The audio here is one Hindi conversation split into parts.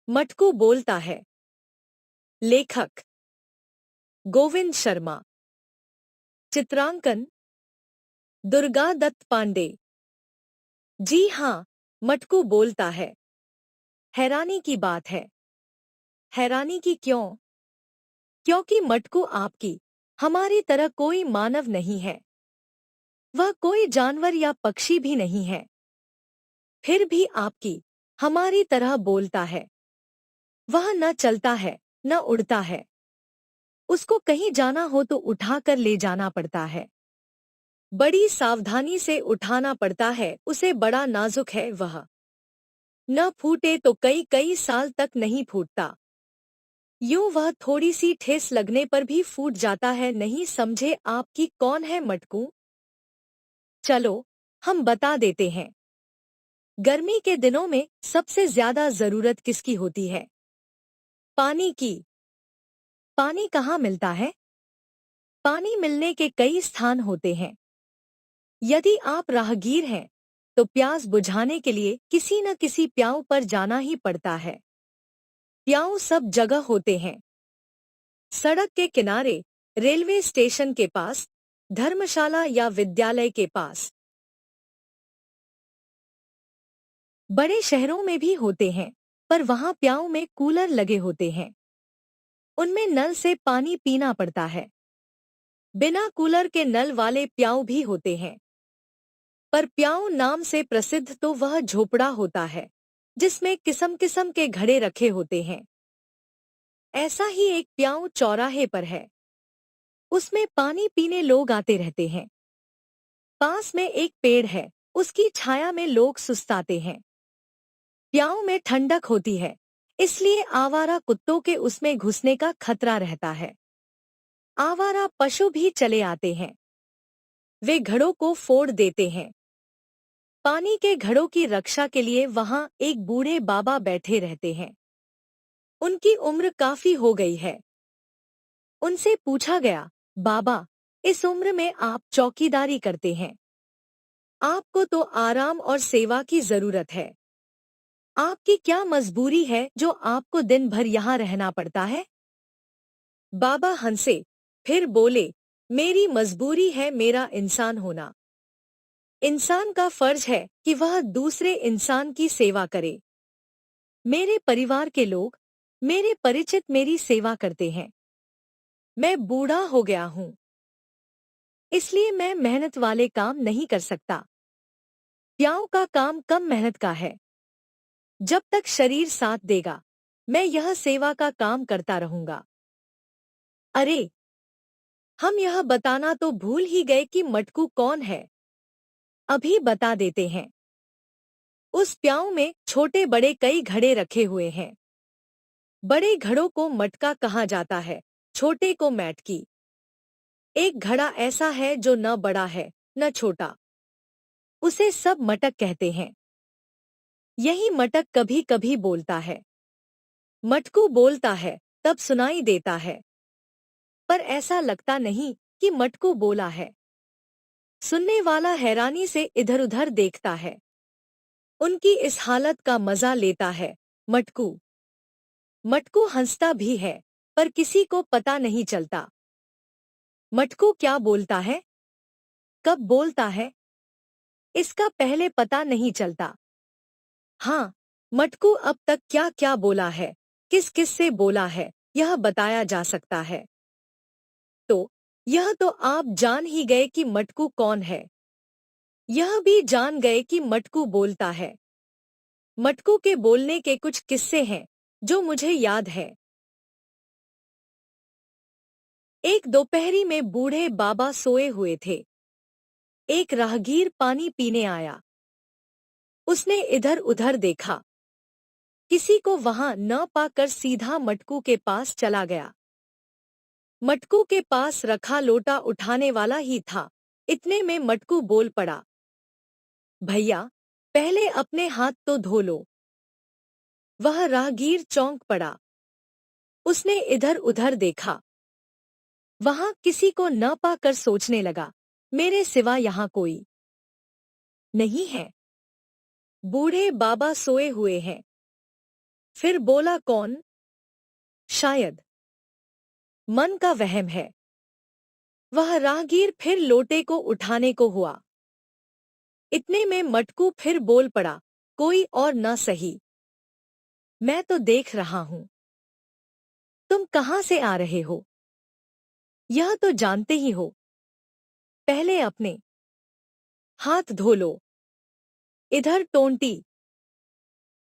मटकू बोलता है। लेखक गोविंद शर्मा। चित्रांकन दुर्गा दत्त पांडे। जी हाँ, मटकू बोलता है। हैरानी की बात है। हैरानी की क्यों? क्योंकि मटकू आपकी हमारी तरह कोई मानव नहीं है। वह कोई जानवर या पक्षी भी नहीं है। फिर भी आपकी हमारी तरह बोलता है। वह न चलता है, न उड़ता है। उसको कहीं जाना हो तो उठाकर ले जाना पड़ता है। बड़ी सावधानी से उठाना पड़ता है उसे, बड़ा नाजुक है वह। न फूटे तो कई कई साल तक नहीं फूटता। यूं वह थोड़ी सी ठेस लगने पर भी फूट जाता है। नहीं समझे आपकी कौन है मटकू? चलो हम बता देते हैं। गर्मी के दिनों में सबसे ज्यादा जरूरत किसकी होती है? पानी की। पानी कहाँ मिलता है? पानी मिलने के कई स्थान होते हैं। यदि आप राहगीर हैं तो प्यास बुझाने के लिए किसी न किसी प्याऊ पर जाना ही पड़ता है। प्याऊ सब जगह होते हैं। सड़क के किनारे, रेलवे स्टेशन के पास, धर्मशाला या विद्यालय के पास। बड़े शहरों में भी होते हैं, पर वहां प्याऊ में कूलर लगे होते हैं। उनमें नल से पानी पीना पड़ता है। बिना कूलर के नल वाले प्याऊ भी होते हैं। पर प्याऊ नाम से प्रसिद्ध तो वह झोपड़ा होता है जिसमें किस्म किस्म के घड़े रखे होते हैं। ऐसा ही एक प्याऊ चौराहे पर है। उसमें पानी पीने लोग आते रहते हैं। पास में एक पेड़ है, उसकी छाया में लोग सुस्ताते हैं। प्याऊ में ठंडक होती है, इसलिए आवारा कुत्तों के उसमें घुसने का खतरा रहता है। आवारा पशु भी चले आते हैं। वे घड़ों को फोड़ देते हैं। पानी के घड़ों की रक्षा के लिए वहां एक बूढ़े बाबा बैठे रहते हैं। उनकी उम्र काफी हो गई है। उनसे पूछा गया, बाबा, इस उम्र में आप चौकीदारी करते हैं। आपको तो आराम और सेवा की जरूरत है। आपकी क्या मजबूरी है जो आपको दिन भर यहाँ रहना पड़ता है? बाबा हंसे, फिर बोले, मेरी मजबूरी है मेरा इंसान होना। इंसान का फर्ज है कि वह दूसरे इंसान की सेवा करे। मेरे परिवार के लोग, मेरे परिचित मेरी सेवा करते हैं। मैं बूढ़ा हो गया हूँ, इसलिए मैं मेहनत वाले काम नहीं कर सकता। प्याऊ का काम कम मेहनत का है। जब तक शरीर साथ देगा, मैं यह सेवा का काम करता रहूंगा। अरे, हम यह बताना तो भूल ही गए कि मटकू कौन है। अभी बता देते हैं। उस प्याऊ में छोटे बड़े कई घड़े रखे हुए हैं। बड़े घड़ों को मटका कहा जाता है, छोटे को मैटकी। एक घड़ा ऐसा है जो न बड़ा है न छोटा। उसे सब मटक कहते हैं। यही मटक कभी कभी बोलता है। मटकू बोलता है तब सुनाई देता है, पर ऐसा लगता नहीं कि मटकू बोला है। सुनने वाला हैरानी से इधर उधर देखता है। उनकी इस हालत का मजा लेता है मटकू। मटकू हंसता भी है, पर किसी को पता नहीं चलता। मटकू क्या बोलता है, कब बोलता है, इसका पहले पता नहीं चलता। हाँ, मटकू अब तक क्या क्या बोला है, किस किस से बोला है, यह बताया जा सकता है। तो यह तो आप जान ही गए कि मटकू कौन है। यह भी जान गए कि मटकू बोलता है। मटकू के बोलने के कुछ किस्से हैं जो मुझे याद है। एक दोपहरी में बूढ़े बाबा सोए हुए थे। एक राहगीर पानी पीने आया। उसने इधर उधर देखा, किसी को वहां न पाकर सीधा मटकू के पास चला गया। मटकू के पास रखा लोटा उठाने वाला ही था। इतने में मटकू बोल पड़ा, भैया, पहले अपने हाथ तो धो लो। वह राहगीर चौंक पड़ा। उसने इधर उधर देखा, वहां किसी को न पाकर सोचने लगा, मेरे सिवा यहाँ कोई नहीं है। बूढ़े बाबा सोए हुए हैं। फिर बोला कौन? शायद मन का वहम है। वह राहगीर फिर लोटे को उठाने को हुआ। इतने में मटकू फिर बोल पड़ा, कोई और न सही, मैं तो देख रहा हूं। तुम कहां से आ रहे हो? यह तो जानते ही हो। पहले अपने हाथ धो लो। इधर टोंटी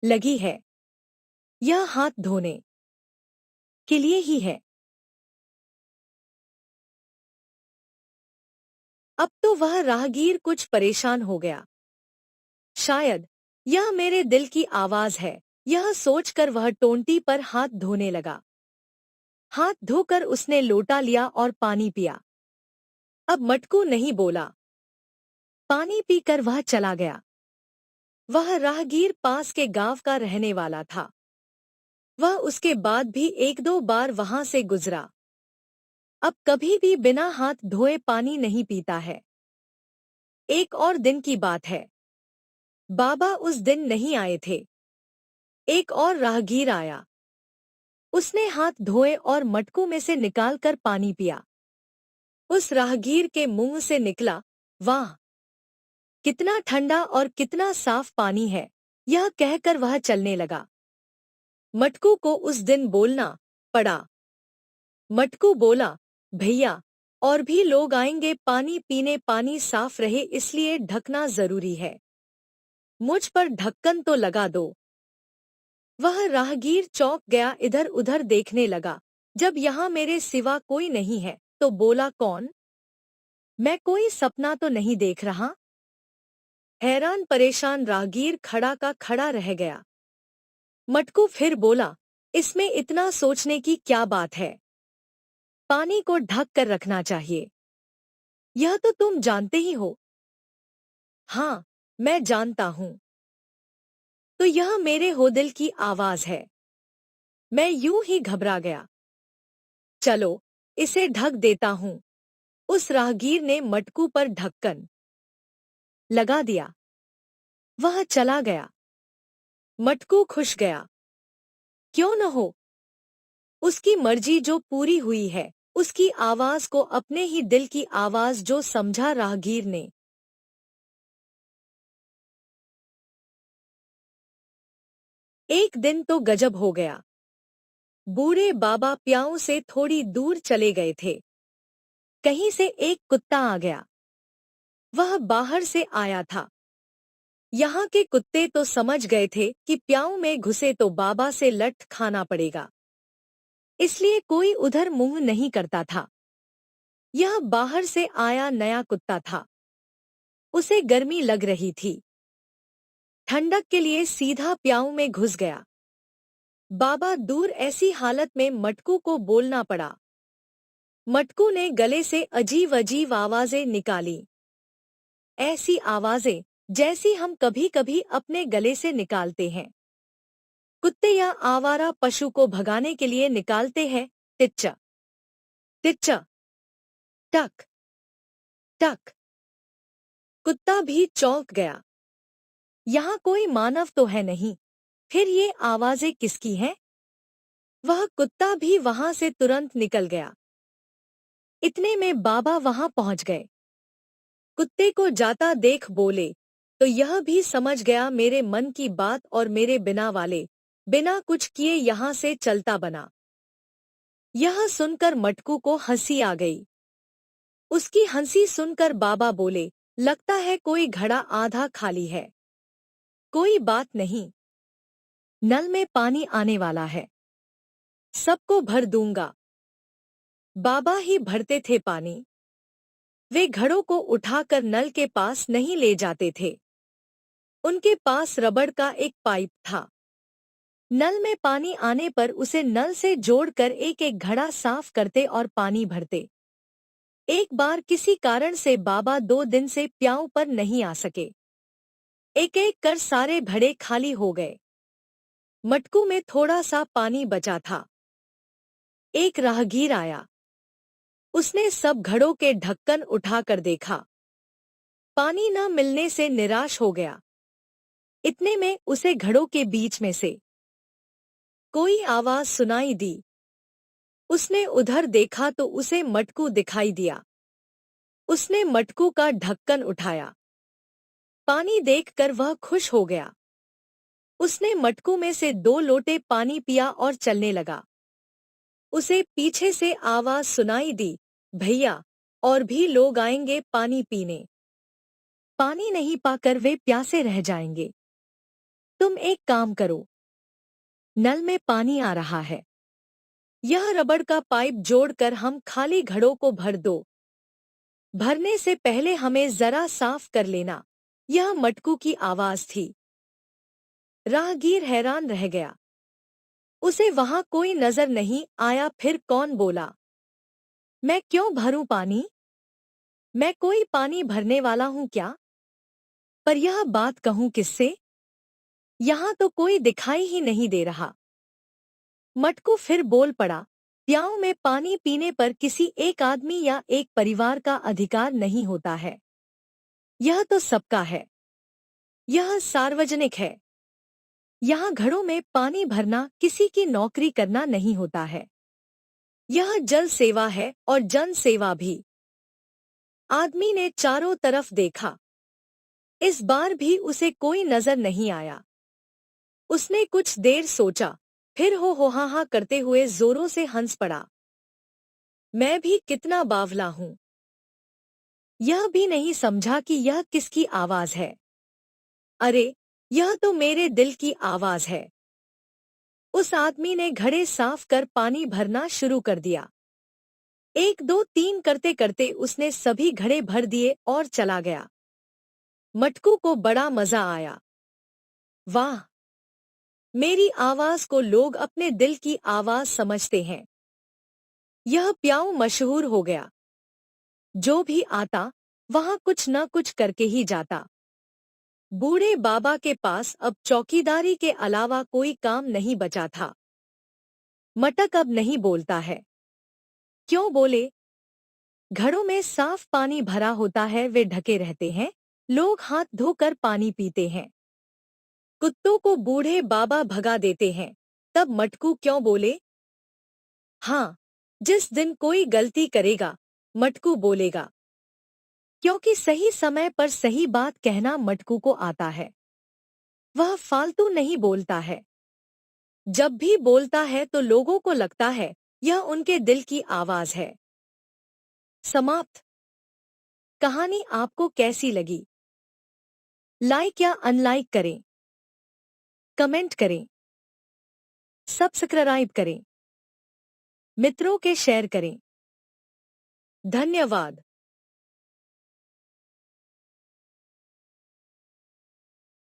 लगी है। यह हाथ धोने के लिए ही है। अब तो वह राहगीर कुछ परेशान हो गया। शायद यह मेरे दिल की आवाज है, यह सोचकर वह टोंटी पर हाथ धोने लगा। हाथ धोकर उसने लोटा लिया और पानी पिया। अब मटकू नहीं बोला। पानी पीकर वह चला गया। वह राहगीर पास के गांव का रहने वाला था। वह उसके बाद भी एक दो बार वहां से गुजरा। अब कभी भी बिना हाथ धोए पानी नहीं पीता है। एक और दिन की बात है। बाबा उस दिन नहीं आए थे। एक और राहगीर आया। उसने हाथ धोए और मटकू में से निकालकर पानी पिया। उस राहगीर के मुंह से निकला, वाह, कितना ठंडा और कितना साफ पानी है। यह कहकर वह चलने लगा। मटकू को उस दिन बोलना पड़ा। मटकू बोला, भैया, और भी लोग आएंगे पानी पीने, पानी साफ रहे इसलिए ढकना जरूरी है। मुझ पर ढक्कन तो लगा दो। वह राहगीर चौंक गया, इधर उधर देखने लगा। जब यहाँ मेरे सिवा कोई नहीं है तो बोला कौन? मैं कोई सपना तो नहीं देख रहा? हैरान परेशान राहगीर खड़ा का खड़ा रह गया। मटकू फिर बोला, इसमें इतना सोचने की क्या बात है? पानी को ढक कर रखना चाहिए। यह तो तुम जानते ही हो। हाँ, मैं जानता हूँ। तो यह मेरे हो दिल की आवाज है। मैं यूं ही घबरा गया। चलो, इसे ढक देता हूँ। उस राहगीर ने मटकू पर ढक्कन लगा दिया। वह चला गया। मटकू खुश गया। क्यों न हो, उसकी मर्जी जो पूरी हुई है। उसकी आवाज को अपने ही दिल की आवाज जो समझा राहगीर ने। एक दिन तो गजब हो गया। बूढ़े बाबा प्याऊ से थोड़ी दूर चले गए थे। कहीं से एक कुत्ता आ गया। वह बाहर से आया था। यहाँ के कुत्ते तो समझ गए थे कि प्याऊ में घुसे तो बाबा से लठ खाना पड़ेगा, इसलिए कोई उधर मुंह नहीं करता था। यह बाहर से आया नया कुत्ता था। उसे गर्मी लग रही थी। ठंडक के लिए सीधा प्याऊ में घुस गया। बाबा दूर, ऐसी हालत में मटकू को बोलना पड़ा। मटकू ने गले से अजीब अजीब आवाजें निकाली। ऐसी आवाजें जैसी हम कभी कभी अपने गले से निकालते हैं। कुत्ते या आवारा पशु को भगाने के लिए निकालते हैं। टिच्चा टिच्चा, टक टक। कुत्ता भी चौंक गया। यहाँ कोई मानव तो है नहीं, फिर ये आवाजें किसकी हैं? वह कुत्ता भी वहां से तुरंत निकल गया। इतने में बाबा वहां पहुंच गए। कुत्ते को जाता देख बोले, तो यह भी समझ गया मेरे मन की बात और मेरे बिना वाले बिना कुछ किए यहाँ से चलता बना। यह सुनकर मटकू को हंसी आ गई। उसकी हंसी सुनकर बाबा बोले, लगता है कोई घड़ा आधा खाली है। कोई बात नहीं, नल में पानी आने वाला है, सबको भर दूंगा। बाबा ही भरते थे पानी। वे घड़ों को उठाकर नल के पास नहीं ले जाते थे। उनके पास रबड़ का एक पाइप था। नल में पानी आने पर उसे नल से जोड़कर एक एक घड़ा साफ करते और पानी भरते। एक बार किसी कारण से बाबा 2 दिन से प्याऊ पर नहीं आ सके। एक एक कर सारे घड़े खाली हो गए। मटकू में थोड़ा सा पानी बचा था। एक राहगीर आया। उसने सब घड़ों के ढक्कन उठाकर देखा। पानी न मिलने से निराश हो गया। इतने में उसे घड़ों के बीच में से कोई आवाज सुनाई दी। उसने उधर देखा तो उसे मटकू दिखाई दिया। उसने मटकू का ढक्कन उठाया। पानी देखकर वह खुश हो गया। उसने मटकू में से 2 लोटे पानी पिया और चलने लगा। उसे पीछे से आवाज सुनाई दी, भैया, और भी लोग आएंगे पानी पीने। पानी नहीं पाकर वे प्यासे रह जाएंगे। तुम एक काम करो, नल में पानी आ रहा है, यह रबड़ का पाइप जोड़कर हम खाली घड़ों को भर दो। भरने से पहले हमें जरा साफ कर लेना। यह मटकू की आवाज थी। राहगीर हैरान रह गया। उसे वहां कोई नजर नहीं आया। फिर कौन बोला, मैं क्यों भरूं पानी? मैं कोई पानी भरने वाला हूं क्या? पर यह बात कहूं किससे? यहां तो कोई दिखाई ही नहीं दे रहा। मटकू फिर बोल पड़ा, प्याऊ में पानी पीने पर किसी एक आदमी या एक परिवार का अधिकार नहीं होता है। यह तो सबका है। यह सार्वजनिक है। यहाँ घड़ों में पानी भरना किसी की नौकरी करना नहीं होता है। यह जल सेवा है और जन सेवा भी। आदमी ने चारों तरफ देखा। इस बार भी उसे कोई नजर नहीं आया। उसने कुछ देर सोचा, फिर हो हा हा करते हुए जोरों से हंस पड़ा। मैं भी कितना बावला हूं। यह भी नहीं समझा कि यह किसकी आवाज है। अरे, यह तो मेरे दिल की आवाज है। उस आदमी ने घड़े साफ कर पानी भरना शुरू कर दिया। 1 2 3 करते करते उसने सभी घड़े भर दिए और चला गया। मटकू को बड़ा मजा आया। वाह, मेरी आवाज को लोग अपने दिल की आवाज समझते हैं। यह प्याऊ मशहूर हो गया। जो भी आता वहां कुछ न कुछ करके ही जाता। बूढ़े बाबा के पास अब चौकीदारी के अलावा कोई काम नहीं बचा था। मटक अब नहीं बोलता है। क्यों बोले? घड़ों में साफ पानी भरा होता है, वे ढके रहते हैं। लोग हाथ धोकर पानी पीते हैं। कुत्तों को बूढ़े बाबा भगा देते हैं। तब मटकू क्यों बोले? हाँ, जिस दिन कोई गलती करेगा, मटकू बोलेगा। क्योंकि सही समय पर सही बात कहना मटकू को आता है। वह फालतू नहीं बोलता है। जब भी बोलता है तो लोगों को लगता है यह उनके दिल की आवाज है। समाप्त। कहानी आपको कैसी लगी? लाइक या अनलाइक करें, कमेंट करें, सब्सक्राइब करें, मित्रों के शेयर करें। धन्यवाद।